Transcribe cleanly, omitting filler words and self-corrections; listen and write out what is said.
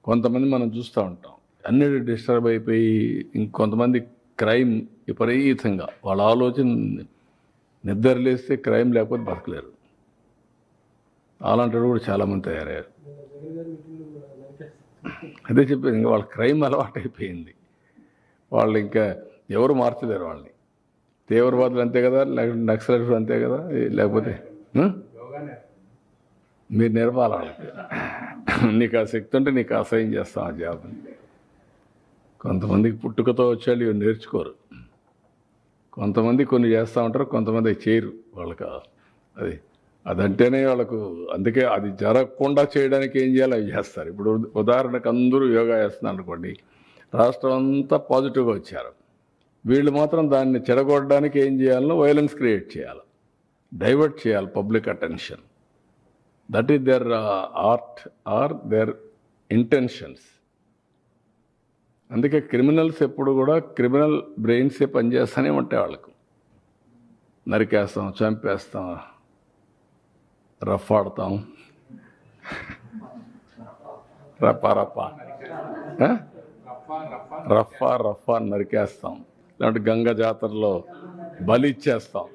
కొంతమంది మనం చూస్తూ ఉంటాం, అన్నిటి డిస్టర్బ్ అయిపోయి ఇంకొంతమంది క్రైమ్ విపరీతంగా వాళ్ళ ఆలోచన నిద్ర లేస్తే క్రైమ్ లేకపోతే బతకలేరు. అలాంటి కూడా చాలామంది తయారయ్యారు. అదే చెప్పేది, ఇంకా వాళ్ళ క్రైమ్ అలవాటు అయిపోయింది. వాళ్ళు ఇంకా ఎవరు మార్చలేరు వాళ్ళని. తీవ్రవాదులు అంతే కదా, నక్సలైట్లు అంతే కదా, లేకపోతే మీరు నేర్పాలి వాళ్ళకి. నీకు ఆ శక్తి ఉంటే నీకు అసహ్యం చేస్తాం ఆ జాబ్ని. కొంతమందికి పుట్టుకతో వచ్చేవాళ్ళు ఇవి నేర్చుకోరు. కొంతమంది కొన్ని చేస్తూ ఉంటారు, కొంతమంది చేయరు. వాళ్ళకి అదంటేనే వాళ్ళకు, అందుకే అది జరగకుండా చేయడానికి ఏం చేయాలో అవి చేస్తారు. ఇప్పుడు ఉదాహరణకు అందరూ యోగా చేస్తున్నారు అనుకోండి, రాష్ట్రం అంతా పాజిటివ్గా వచ్చారు. వీళ్ళు మాత్రం దాన్ని చెడగొట్టడానికి ఏం చేయాలో వైలెన్స్ క్రియేట్ చేయాలి, డైవర్ట్ చేయాలి public attention. That is their art or their intentions. అందుకే క్రిమినల్స్ ఎప్పుడు కూడా క్రిమినల్ బ్రెయిన్సే పనిచేస్తూనే ఉంటాయి. వాళ్ళకు నరికేస్తాం, చంపేస్తాం, రఫ్ ఆడతాం, రఫా నరికేస్తాం. ఇలాంటి గంగ జాతరలో బలి ఇచ్చేస్తాం.